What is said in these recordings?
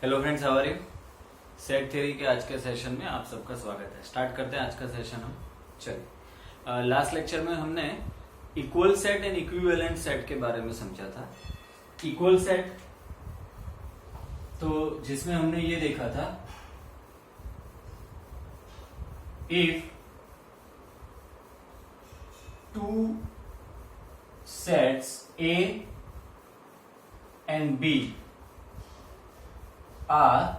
Hello friends, how are you. Set theory के आज के सेशन में आप सबका स्वागत है। स्टार्ट करते हैं आज का सेशन हम। चलिए, लास्ट लेक्चर में हमने equal set and equivalent set के बारे में समझा था। इक्वल सेट तो जिसमें हमने ये देखा था, if two sets A and B are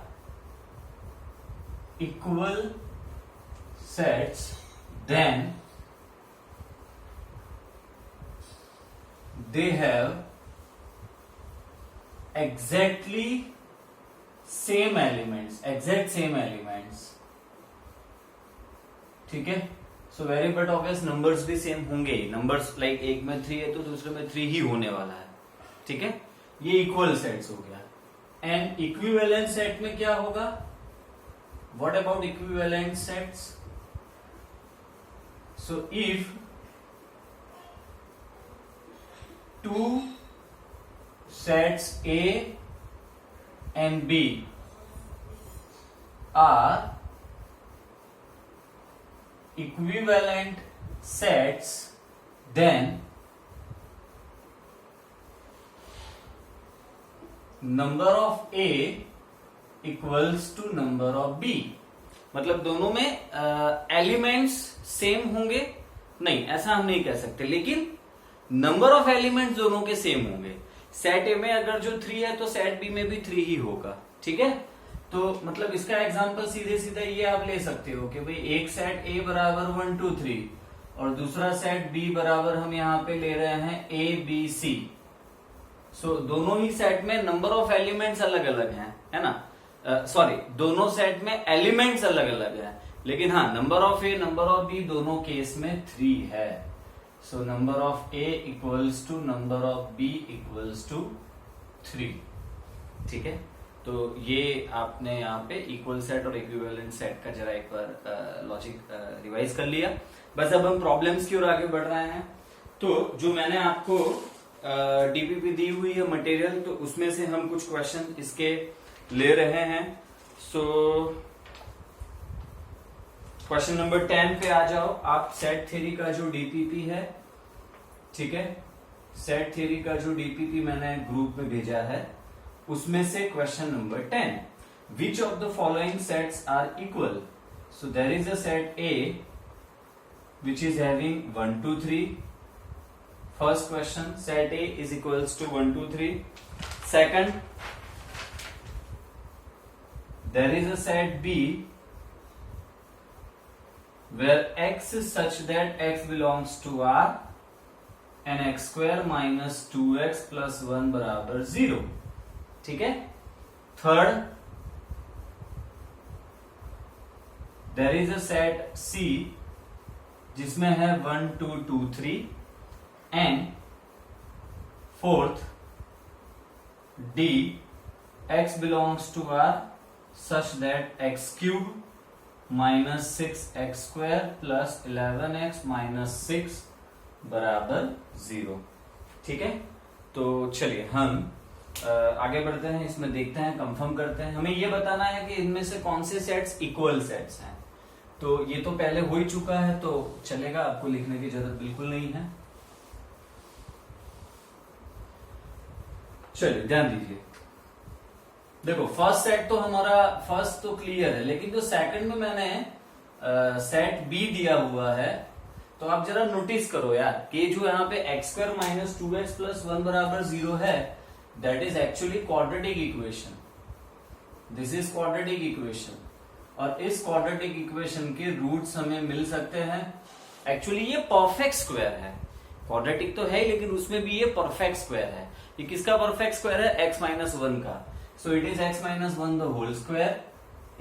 equal sets, then they have exactly same elements, ठीक है। So very but obvious, numbers भी सेम होंगे ही। नंबर्स लाइक एक में 3 है तो दूसरे में 3 ही होने वाला है, ठीक है। ये इक्वल सेट्स हो गया। एंड इक्विवेलेंट सेट में क्या होगा? What about equivalent sets? So if two sets A and B are equivalent sets, then number of A equals to number of B। मतलब दोनों में एलिमेंट्स सेम होंगे? नहीं, ऐसा हम नहीं कह सकते, लेकिन नंबर ऑफ एलिमेंट्स दोनों के सेम होंगे। सेट ए में अगर जो 3 है तो सेट बी में भी 3 ही होगा, ठीक है। तो मतलब इसका एग्जांपल सीधे सीधे ये आप ले सकते हो कि भाई एक सेट A बराबर 1 2 3 और दूसरा सेट B बराबर हम यहाँ पे ले रहे हैं A B C। सो दोनों ही सेट में नंबर ऑफ एलिमेंट्स अलग अलग हैं, है ना। सॉरी, दोनों सेट में एलिमेंट्स अलग अलग हैं, लेकिन हाँ, number of A number of B दोनों केस में 3 है। So number of A equals to number of B equals to 3, ठीक है। तो ये आपने यहाँ पे इक्वल सेट और इक्विवेलेंट सेट का जरा एक बार लॉजिक रिवाइज कर लिया। बस अब हम प्रॉब्लम्स की ओर आगे बढ़ रहे हैं। तो जो मैंने आपको डीपीपी दी हुई है मटेरियल, तो उसमें से हम कुछ क्वेश्चन इसके ले रहे हैं। सो क्वेश्चन नंबर 10 पे आ जाओ आप। सेट थ्योरी का जो डीपीपी है, ठीक है, सेट थ्योरी का जो डीपीपी मैंने ग्रुप में भेजा है, उसमें से question number 10, which of the following sets are equal? So there is a set A which is having 1 2 3। First question, set A is equals to 1 2 3। Second, there is a set B where x is such that x belongs to R and x square minus 2x plus 1 बराबर 0, ठीक है। Third, there is a set C जिसमें है 1 2 2 3। And fourth, D x belongs to R such that x cube minus 6x square plus 11x minus 6 बराबर 0, ठीक है। तो चलिए हम आगे बढ़ते हैं, इसमें देखते हैं, कंफर्म करते हैं। हमें यह बताना है कि इनमें से कौन से सेट्स इक्वल सेट्स हैं। तो ये तो पहले हो ही चुका है, तो चलेगा, आपको लिखने की जरूरत बिल्कुल नहीं है। चलिए ध्यान दीजिए। देखो, फर्स्ट सेट तो हमारा फर्स्ट तो क्लियर है, लेकिन जो सेकंड में मैंने सेट बी दिया हुआ है, तो आप जरा नोटिस करो यार कि जो यहाँ पे x square minus 2x plus 1 बराबर 0 है, that is actually quadratic equation. This is quadratic equation, और इस क्वाड्रेटिक इक्वेशन के रूट्स हमें मिल सकते हैं। एक्चुअली ये परफेक्ट स्क्वायर है, क्वाड्रेटिक तो है लेकिन उसमें भी ये परफेक्ट स्क्वायर है। ये किसका परफेक्ट स्क्वायर है? x माइनस 1 का। So it is x minus 1 the whole square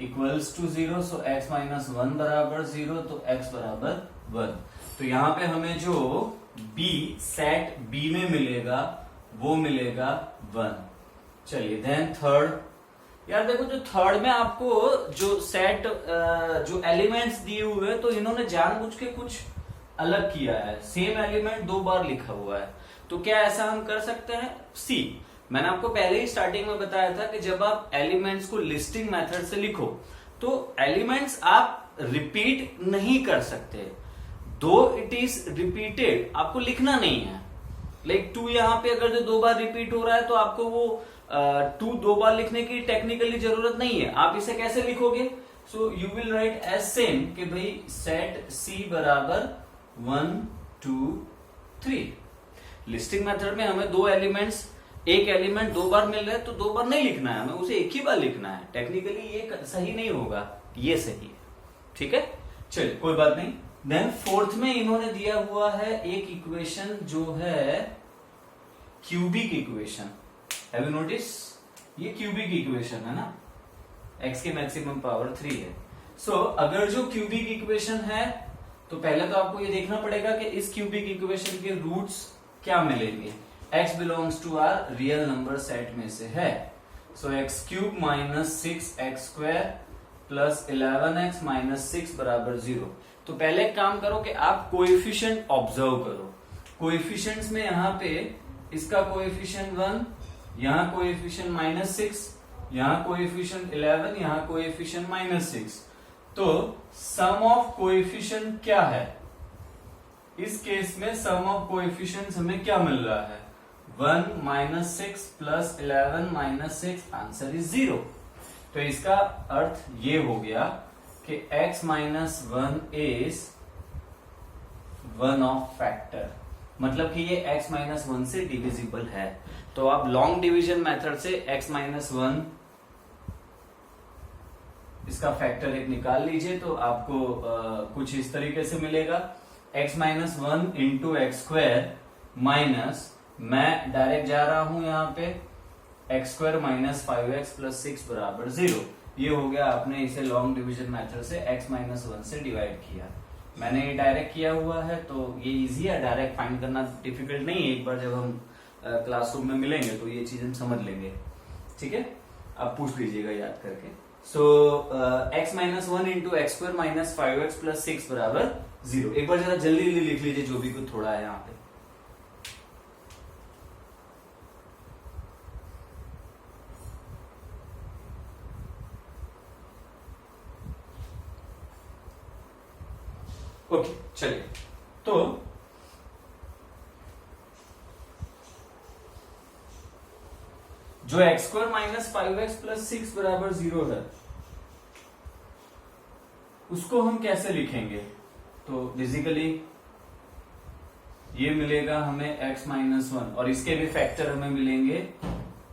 equals to 0। So x minus 1 बराबर 0, तो x बराबर 1। तो यहाँ पे हमें जो B सेट B में मिलेगा वो मिलेगा 1। चलिए देन थर्ड, यार देखो, जो थर्ड में आपको जो सेट जो एलिमेंट्स दिए हुए हैं, तो इन्होंने जानबूझ के कुछ अलग किया है। सेम एलिमेंट 2 बार लिखा हुआ है, तो क्या ऐसा हम कर सकते हैं? सी मैंने आपको पहले ही स्टार्टिंग में बताया था कि जब आप एलिमेंट्स को लिस्टिंग मेथड से लिखो तो एलिमेंट्स आप रिपीट नहीं कर सकते, दो इट इज रिपीटेड आपको लिखना नहीं है। लाइक 2 यहां पे अगर जो 2 बार रिपीट हो रहा है तो आपको वो 2 2 बार लिखने की टेक्निकली जरूरत नहीं है। आप इसे कैसे लिखोगे? So you will write as same कि भाई सेट सी बराबर 1 2 3। लिस्टिंग मेथड में हमें दो एलिमेंट्स, एक एलिमेंट 2 बार मिल रहा है तो 2 बार नहीं लिखना है, हमें उसे एक ही बार लिखना है। टेक्निकली ये सही नहीं होगा, ये सही है, ठीक है। चलिए कोई बात नहीं। देन फोर्थ में इन्होंने दिया हुआ है एक इक्वेशन जो है cubic equation. Have you notice? ये क्यूबिक इक्वेशन है ना, x के मैक्सिमम पावर 3 है। सो अगर जो क्यूबिक इक्वेशन है तो पहले तो आपको ये देखना पड़ेगा कि इस क्यूबिक इक्वेशन के रूट्स क्या मिलेंगे। x belongs to R real number set में से है। So x cube minus 6x square plus 11x minus 6 बराबर 0। तो पहले एक काम करो कि आप कोएफिशिएंट ऑब्जर्व करो। कोएफिशिएंट्स में यहाँ पे इसका कोएफिशिएंट 1, यहाँ कोएफिशिएंट माइनस 6, यहाँ कोएफिशिएंट 11, यहाँ कोएफिशिएंट माइनस 6। तो सम ऑफ कोएफिशिएंट क्या है? इस केस में सम ऑफ कोएफिशिएंट्स हमें क्या मिल रहा है? 1 minus 6 plus 11 minus 6, answer is 0। तो इसका अर्थ ये हो गया कि x minus 1 is 1 of factor, मतलब कि ये x माइनस 1 से डिविजिबल है। तो आप लॉन्ग डिवीजन मेथड से x माइनस 1 इसका फैक्टर एक निकाल लीजिए तो आपको कुछ इस तरीके से मिलेगा। x minus 1 into x square minus, मैं डायरेक्ट जा रहा हूं यहां पे, x square minus 5x plus 6 बराबर 0। ये हो गया, आपने इसे लॉन्ग डिवीजन मेथड से x माइनस 1 से डिवाइड किया। मैंने ये डायरेक्ट किया हुआ है तो ये इजी है, डायरेक्ट फाइंड करना डिफिकल्ट नहीं है। एक बार जब हम क्लासरूम में मिलेंगे तो ये चीज हम समझ लेंगे, ठीक है। आप पूछ लीजिएगा याद करके। सो x minus 1 into x square minus 5x plus 6 बराबर 0। एक बार जरा जल्दी जल्दी लिख लीजिए जो भी कुछ थोड़ा है यहाँ पे। ओके चलिए, तो जो x square minus 5x plus 6 बराबर 0 है उसको हम कैसे लिखेंगे? तो बेसिकली ये मिलेगा हमें x माइनस 1 और इसके भी फैक्टर हमें मिलेंगे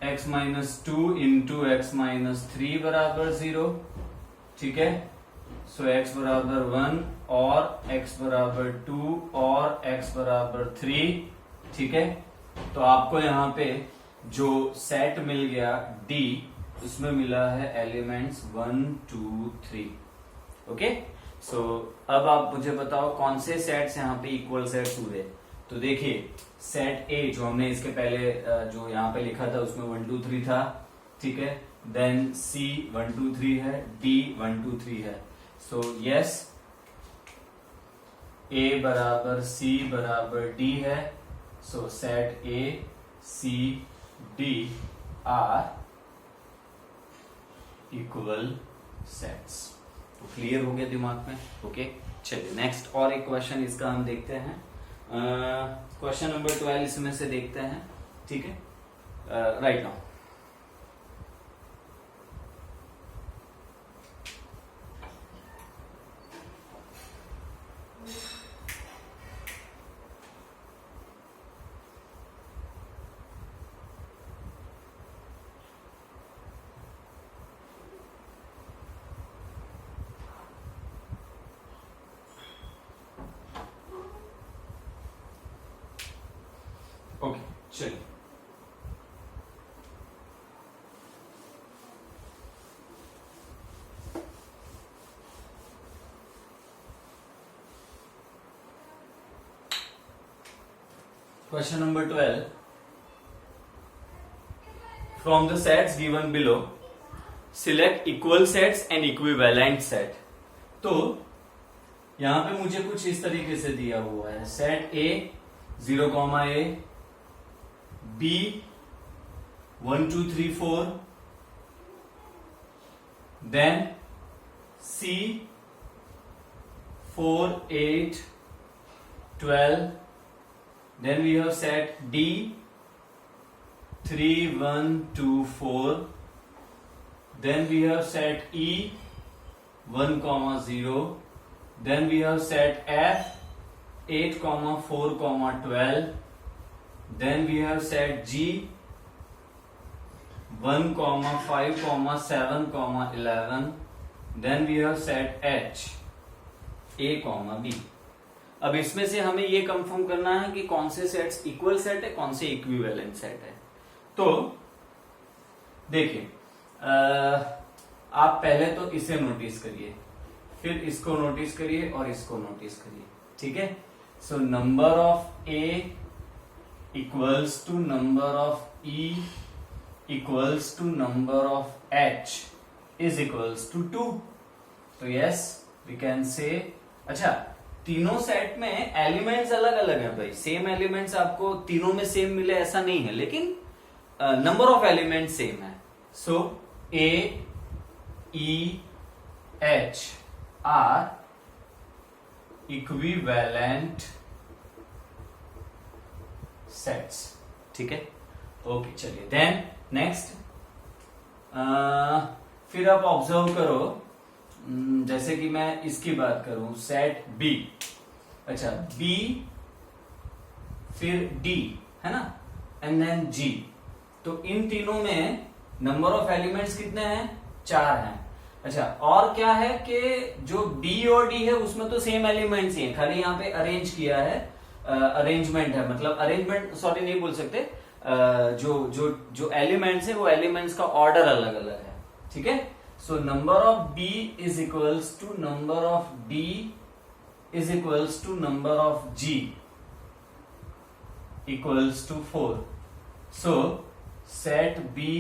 x minus 2 into x minus 3 बराबर 0, ठीक है। सो x बराबर 1 और x बराबर 2 और x बराबर 3, ठीक है। तो आपको यहाँ पे जो सेट मिल गया D, उसमें मिला है एलिमेंट्स 1 2 3। ओके, सो अब आप मुझे बताओ कौन से सेट्स यहाँ पे इक्वल सेट्स हुए। तो देखिए सेट A जो हमने इसके पहले जो यहाँ पे लिखा था उसमें 1 2 3 था, ठीक है। देन C 1 2 3 है, D 1 2 3 है। सो यस, A बराबर C बराबर D है। So set A C D are equal sets. तो क्लियर हो गया दिमाग में? ओके चलिए नेक्स्ट और एक क्वेश्चन इसका हम देखते हैं। क्वेश्चन नंबर 12 इसमें से देखते हैं, ठीक है। राइट नाउ ओके चलिए, question number 12, from the sets given below select equal sets and equivalent set. तो यहां पे मुझे कुछ इस तरीके से दिया हुआ है, set A 0, A B 1 2 3 4, then C 4 8 12, then we have set D 3 1 2 4, then we have set E 1 comma 0, then we have set F 8 comma 4 comma 12, then we have set G 1 comma 5 comma 7 comma 11, then we have set H A comma B. अब इसमें से हमें ये confirm करना है कि कौन से सेट्स इक्वल सेट है, कौन से इक्विवेलेंट सेट है। तो देखिए, आप पहले तो इसे नोटिस करिए, फिर इसको नोटिस करिए और इसको नोटिस करिए, ठीक है। So number of A equals to number of E equals to number of H is equals to 2। तो यस वी कैन से, अच्छा तीनों सेट में एलिमेंट्स अलग अलग है भाई, सेम एलिमेंट्स आपको तीनों में सेम मिले ऐसा नहीं है, लेकिन नंबर ऑफ एलिमेंट सेम है। So A E H R equivalent sets, ठीक है। ओके चलिए, देन नेक्स्ट फिर आप ऑब्जर्व करो, जैसे कि मैं इसकी बात करूं, सेट बी, अच्छा बी फिर डी है ना, एंड देन जी। तो इन तीनों में नंबर ऑफ एलिमेंट्स कितने हैं? 4 हैं। अच्छा और क्या है कि जो बी और डी है उसमें तो सेम एलिमेंट्स ही हैं, खाली यहाँ पे अरेंज किया है, अरेंजमेंट है, मतलब अरेंजमेंट सॉरी नहीं बोल सकते, जो एलिमेंट्स है वो एलिमेंट्स का ऑर्डर अलग अलग है, ठीक है। So number of B is equals to number of D is equals to number of G equals to 4। So set B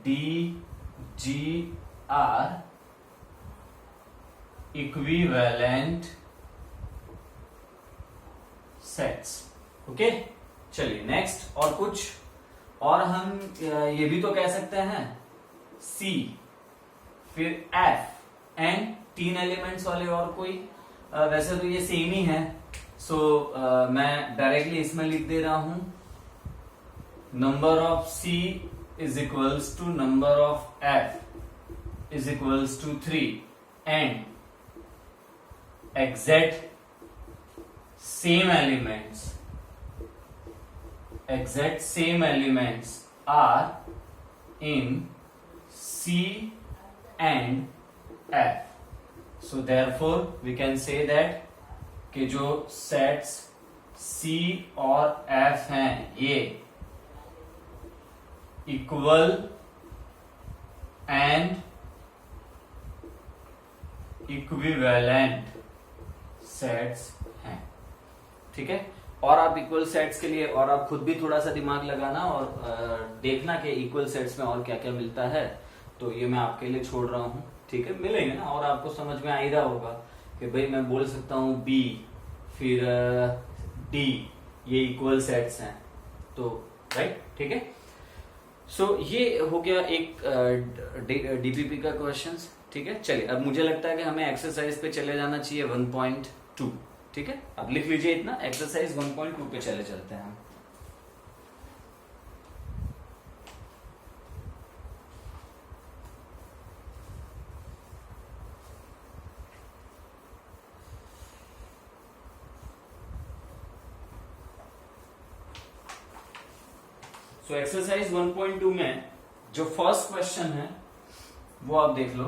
D G are equivalent sets, okay. चलिए नेक्स्ट, और कुछ और हम ये भी तो कह सकते हैं, सी फिर एफ एंड 3 एलिमेंट्स वाले और कोई, वैसे तो ये सेम ही है। सो मैं डायरेक्टली इसमें लिख दे रहा हूं, number of C is equals to number of F is equals to 3 and exact same elements are in C and F. So therefore we can say that कि जो सेट्स C और F हैं ये इक्वल एंड इक्विवेलेंट सेट्स हैं, ठीक है। और आप इक्वल सेट्स के लिए और आप खुद भी थोड़ा सा दिमाग लगाना और देखना कि इक्वल सेट्स में और क्या क्या मिलता है, तो ये मैं आपके लिए छोड़ रहा हूं, ठीक है। मिलेंगे ना, और आपको समझ में आ ही रहा होगा कि भाई मैं बोल सकता हूं बी फिर डी ये इक्वल सेट्स हैं, तो राइट, ठीक है। सो ये हो गया एक डीपीपी का क्वेश्चंस, ठीक है। चलिए अब मुझे लगता है कि हमें एक्सरसाइज पे चले जाना चाहिए 1.2, ठीक है। अब लिख लीजिए इतना, एक्सरसाइज 1.2 पे चले चलते हैं। सो एक्सरसाइज 1.2 में जो फर्स्ट क्वेश्चन है वो आप देख लो।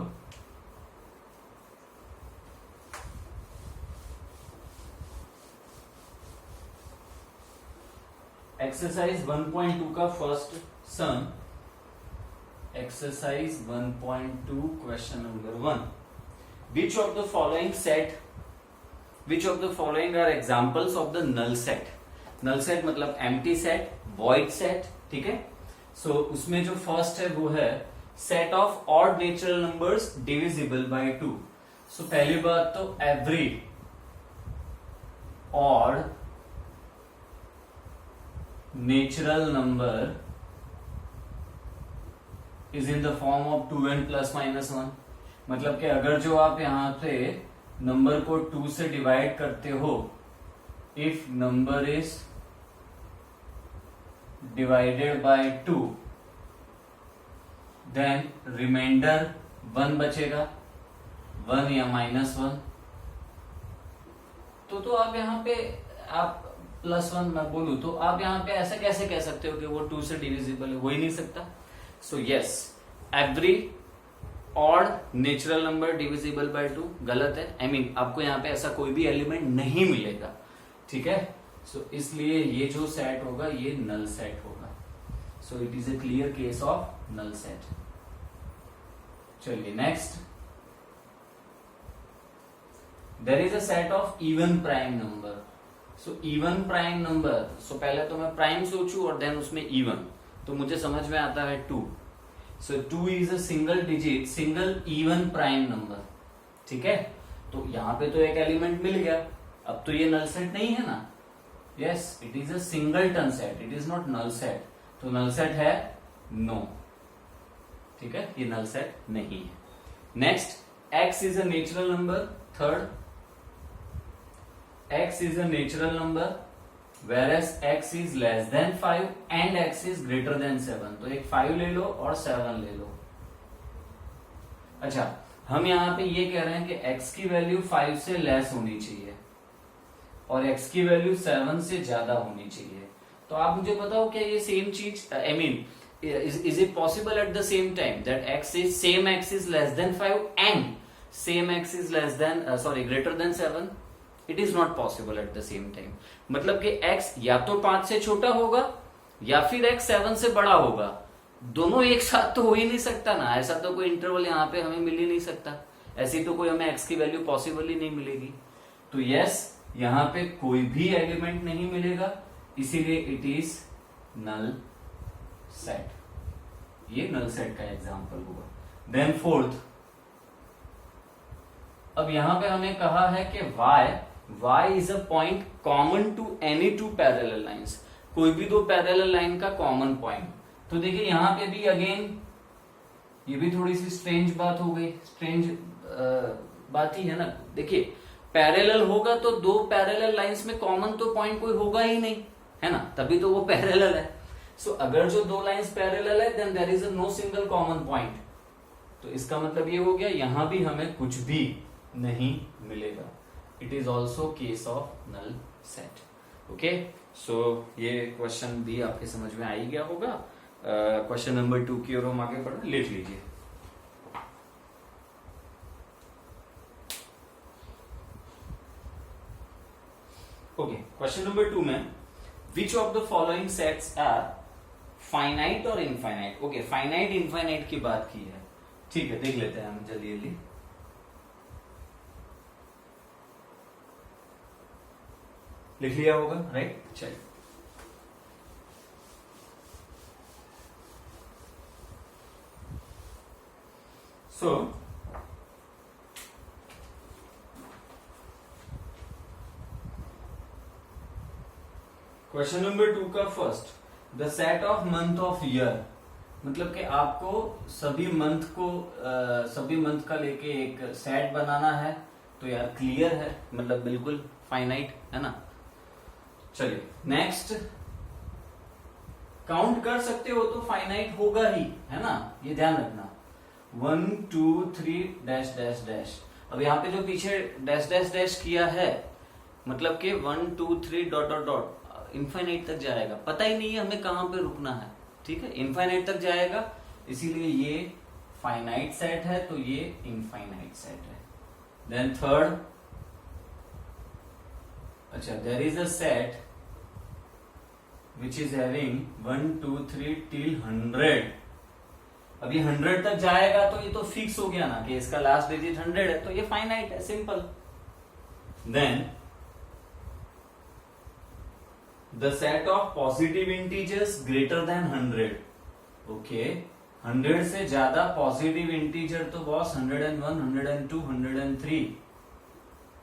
एक्सरसाइज 1.2 का first sum, exercise 1.2 question number 1, which of the following set, which of the following are examples of the null set. Null set मतलब एम्प्टी सेट, वॉइड सेट, ठीक है। सो उसमें जो फर्स्ट है वो है set of odd natural numbers divisible by 2। So पहली बात तो every odd natural number is in the form of 2n plus minus 1। मतलब कि अगर जो आप यहां पे नंबर को 2 से डिवाइड करते हो, if number is divided by 2, then reminder 1 बचेगा, 1 या -1। तो आप यहाँ पे आप +1 मैं बोलूं तो आप यहाँ पे ऐसा कैसे कह सकते हो कि वो 2 से डिविजिबल है? हो ही नहीं सकता। So yes, every odd natural number divisible by 2 गलत है। I mean, आपको यहाँ पे ऐसा कोई भी एलिमेंट नहीं मिलेगा, ठीक है। सो इसलिए ये जो सेट होगा ये नल सेट होगा। So it is a clear case of null set. चलिए next, there is a set of even prime number. So even prime number, so पहले तो मैं प्राइम सोचूं और देन उसमें इवन, तो मुझे समझ में आता है 2। सो 2 is a single digit single even prime number, ठीक है। तो यहां पे तो एक एलिमेंट मिल गया, अब तो ये नल सेट नहीं है ना। Yes, it is a singleton set, it is not null set. तो नल सेट है नो, ठीक है, ये नल सेट नहीं है। Next, x is a natural number. Third, x is a natural number whereas x is less than 5 and x is greater than 7। तो एक 5 ले लो और 7 ले लो। अच्छा, हम यहाँ पे ये कह रहे हैं कि x की वैल्यू 5 से लेस होनी चाहिए और x की वैल्यू 7 से ज्यादा होनी चाहिए। तो आप मुझे बताओ क्या ये सेम चीज, I mean is it possible at the same time that x is less than 5 and same x is less than greater than 7? It is not possible at the same time. मतलब कि x या तो 5 से छोटा होगा या फिर x 7 से बड़ा होगा, दोनों एक साथ तो हो ही नहीं सकता ना। ऐसा तो कोई इंटरवल यहाँ पे हमें मिल ही नहीं सकता, ऐसी तो कोई हमें x की वैल्यू पॉसिबल ही नहीं मिलेगी। तो यस, यहाँ पे कोई भी एलिमेंट नहीं मिलेगा, इसीलिए इट इज नल सेट। ये नल सेट का एग्जाम्पल हुआ। देन फोर्थ, अब यहां पे हमें कहा है कि y is a point common to any two parallel lines. कोई भी दो पैरेलल लाइन का कॉमन पॉइंट। तो देखिए यहां पे भी अगेन ये भी थोड़ी सी स्ट्रेंज बात हो गई, स्ट्रेंज बात ही है ना। देखिए पैरेलल होगा तो दो पैरेलल लाइंस में कॉमन तो पॉइंट कोई होगा ही नहीं, है ना, तभी तो वो पैरेलल है। सो अगर जो दो लाइंस पैरेलल है then there is no single common point. तो इसका मतलब ये हो गया यहां भी हमें कुछ भी नहीं मिलेगा। It is also case of null set. Okay, so ये क्वेश्चन भी आपके समझ में आ ही गया होगा। क्वेश्चन नंबर 2 की ओर हम आगे बढ़े, लिख लीजिए। ओके, क्वेश्चन नंबर 2 में which of the following sets are finite और इनफाइनाइट। ओके, फाइनाइट इनफाइनाइट की बात की है, ठीक है, देख लेते हैं हम जल्दी जल्दी। लिख लिया होगा, राइट। चलिए, सो क्वेश्चन नंबर 2 का first, the set of month of year. मतलब कि आपको सभी मंथ का लेके एक सेट बनाना है। तो यार क्लियर है, मतलब बिल्कुल फाइनाइट है ना। चलिए नेक्स्ट, काउंट कर सकते हो तो फाइनाइट होगा ही, है ना, ये ध्यान रखना। 1 2 3 डैश डैश डैश। अब यहाँ पे जो पीछे डैश डैश डैश किया है मतलब कि 1 2 3 डॉट डॉट डॉट इनफाइनाइट तक जाएगा, पता ही नहीं है हमें कहां पे रुकना है, ठीक है, इनफाइनाइट तक जाएगा। इसीलिए ये फाइनाइट सेट है, तो ये इनफाइनाइट सेट है। देन थर्ड, अच्छा, there is a set which is having 1 2 3 till 100। अब ये 100 तक जाएगा तो ये तो फिक्स हो गया ना कि इसका लास्ट डिजिट 100 है, तो ये फाइनाइट है, simple. Then the set of positive integers greater than 100। Okay, 100 से ज्यादा पॉजिटिव इंटीजर तो बॉस 101 102 103,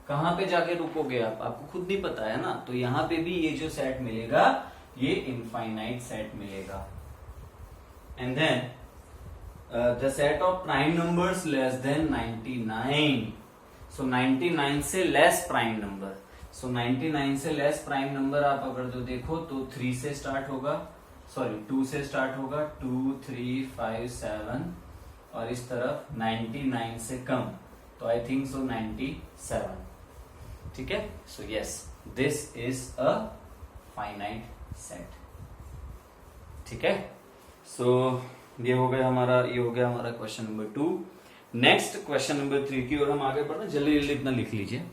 कहां पे जाके रुकोगे आप, आपको खुद नहीं पता है ना। तो यहां पे भी ये जो सेट मिलेगा ये इनफाइनाइट सेट मिलेगा। And then the set of prime numbers less than 99. So 99 से लेस प्राइम नंबर. सो 99 से लेस प्राइम नंबर आप अगर जो देखो तो 3 से स्टार्ट होगा, सॉरी 2 से स्टार्ट होगा, 2, 3, 5, 7 और इस तरफ 99 से कम, तो आई थिंक सो 97. ठीक है. So yes, this is a finite set. ठीक है. सो ये हो गया हमारा question number 2. Next question number 3 की ओर हम आगे बढ़ना. जल्दी जल्दी इतना लिख लीजिए.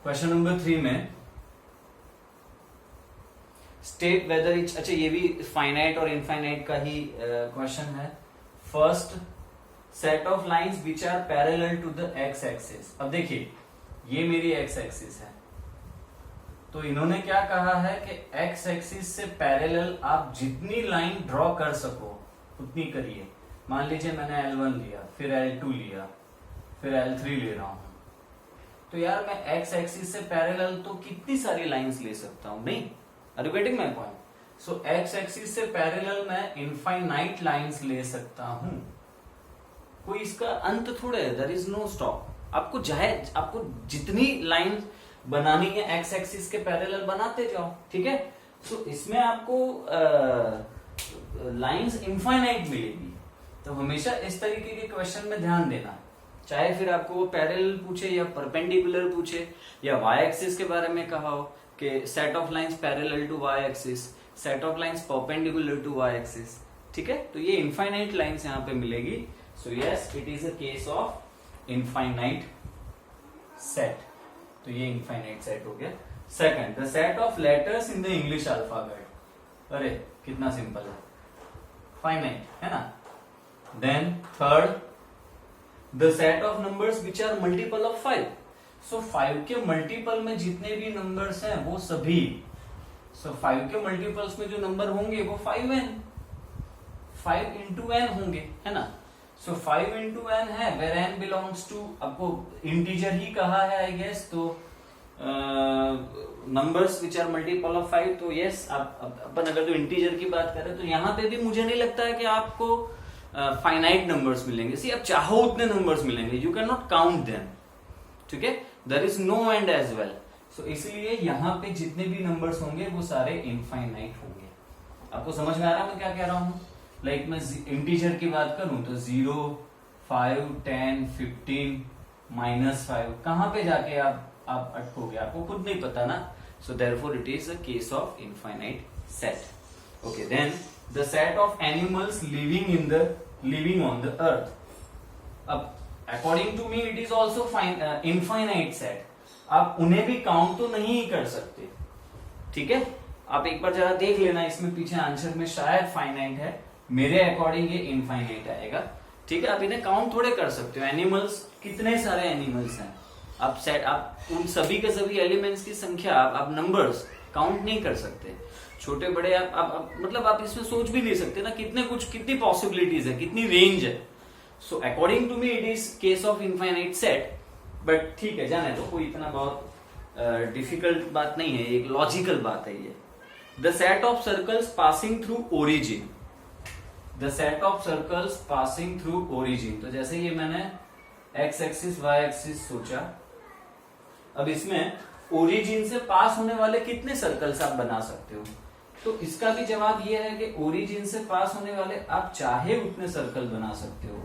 क्वेश्चन नंबर 3 में स्टेट वेदर इच, अच्छा ये भी फाइनाइट और इनफाइनाइट का ही क्वेश्चन है. First, set of lines which are parallel to the x axis. अब देखिए ये मेरी एक्स एक्सिस है, तो इन्होंने क्या कहा है कि एक्स एक्सिस से पैरेलल आप जितनी लाइन ड्रॉ कर सको उतनी करिए. मान लीजिए मैंने L1 लिया, फिर L2 लिया, फिर L3 ले रहा हूं, तो यार मैं एक्स एक्सिस से पैरेलल तो कितनी सारी लाइंस ले सकता हूं. नहीं, are you getting my point. So x axis से पैरेलल मैं इनफाइनाइट लाइंस ले सकता हूं. कोई इसका अंत थोड़े है. There is no stop. आपको जितनी लाइन बनानी है एक्स एक्सिस के पैरेलल बनाते जाओ. ठीक है. सो इसमें आपको लाइंस इनफाइनाइट मिलेगी. तो हमेशा इस तरीके के क्वेश्चन में ध्यान देना, चाहे फिर आपको वो पैरेलल पूछे या परपेंडिकुलर पूछे या वाई एक्सिस के बारे में कहा हो कि set of lines parallel to y axis, set of lines perpendicular to y axis. ठीक है. तो ये इनफाइनाइट लाइंस यहां पे मिलेगी. So yes, it is a case of infinite set. तो ये इनफाइनाइट सेट हो गया. Second, the set of letters in the English alphabet. अरे कितना सिंपल है, फाइनाइट है ना. Then third, the set of numbers which are multiple of 5. सो 5 के मल्टीपल में जितने भी नंबर्स हैं वो सभी, सो 5 के मल्टीपल्स में जो नंबर होंगे वो 5n, 5 into n होंगे, है ना. सो 5 into n है, वेर n बिलोंग्स टू, आपको इंटीजर ही कहा है आई गेस. तो numbers which are multiple of 5, तो यस अपन अगर जो इंटीजर की बात करें तो यहां पे भी मुझे नहीं लगता है कि आपको फाइनाइट नंबर्स मिलेंगे. सी आप चाहो उतने नंबर्स मिलेंगे, you can not count them. ठीक है. There is no end as well. So इसलिए यहां पे जितने भी नंबर्स होंगे वो सारे इनफाइनाइट होंगे. आपको समझ में आ रहा है मैं क्या कह रहा हूं. लाइक मैं इंटीजर की बात करूं तो 0, 5, 10, 15, -5, कहां पे जाके आप अटकोगे, आपको खुद नहीं पता ना. So therefore it is a case of infinite set. Okay. Then the set of animals living on the earth. अब according to me it is also infinite set. आप उन्हें भी काउंट तो नहीं ही कर सकते. ठीक है. आप एक बार जरा देख लेना, इसमें पीछे आंसर में शायद फाइनाइट है, मेरे अकॉर्डिंग ये इनफाइनाइट आएगा. ठीक है. आप इन्हें काउंट थोड़े कर सकते हो. एनिमल्स, कितने सारे एनिमल्स हैं, आप उन सभी के सभी एलिमेंट्स की संख्या, आप नंबर्स काउंट नहीं कर सकते. छोटे बड़े आप मतलब आप इसमें सोच भी नहीं सकते ना, कितनी पॉसिबिलिटीज है, कितनी रेंज है. So according to me it is case of infinite set. But ठीक है, जाने दो, कोई इतना बहुत डिफिकल्ट बात नहीं है, एक लॉजिकल बात है ये. The set of circles passing through origin. The set of circles passing through origin. तो जैसे ये मैंने एक्स एक्सिस वाई एक्सिस सोचा, अब इसमें ओरिजिन से पास होने वाले कितने सर्कल्स आप बना सकते हो. तो इसका भी जवाब ये है कि ओरिजिन से पास होने वाले आप चाहे उतने सर्कल बना सकते हो.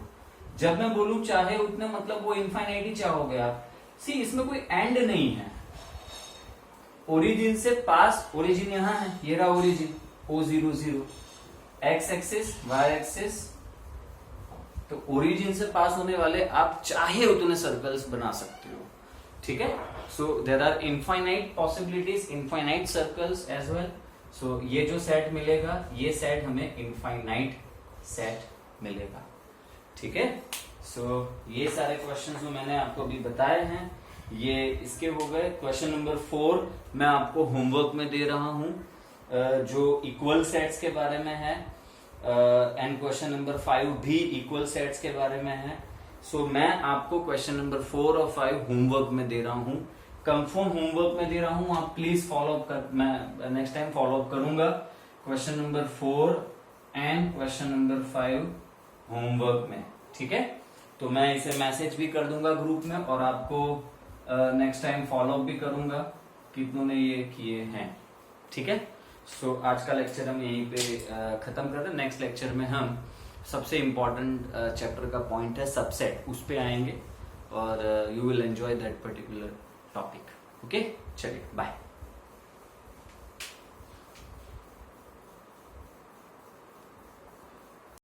जब मैं बोलूं चाहे उतने, मतलब वो इनफाइनाइट ही चाहोगे आप. सी इसमें कोई एंड नहीं है. ओरिजिन से पास, ओरिजिन यहां है, ये रहा origin O00, 0, x axis y axis. तो ओरिजिन से पास होने वाले आप चाहे उतने सर्कल्स बना सकते हो. ठीक है. So there are infinite possibilities, infinite circles as well. So ये जो सेट मिलेगा, ये सेट हमें इनफाइनाइट सेट मिलेगा. ठीक है. सो ये सारे क्वेश्चन जो मैंने आपको अभी बताए हैं ये इसके हो गए. क्वेश्चन नंबर 4 मैं आपको होमवर्क में दे रहा हूं, जो इक्वल सेट्स के बारे में है. एंड क्वेश्चन नंबर 5 भी इक्वल सेट्स के बारे में है. सो मैं आपको क्वेश्चन नंबर 4 और 5 होमवर्क में दे रहा हूं. कंफर्म होमवर्क में दे रहा हूं, आप प्लीज फॉलो अप कर, मैं नेक्स्ट टाइम फॉलो अप करूंगा। Question number 4 and question number 5 homework में, ठीक है। तो मैं इसे मैसेज भी कर दूंगा ग्रुप में और आपको नेक्स्ट टाइम फॉलो अप भी करूंगा कितनों ने ये किए हैं, ठीक है। सो आज का लेक्चर हम यहीं पे खत्म कर रहे हैं। नेक्स्ट लेक्चर में हम सबसे इम्पोर्टेंट चैप्टर का पॉइंट है सबसेट, उस पे आएंगे और you will enjoy that particular topic. Okay, चलिए बाय।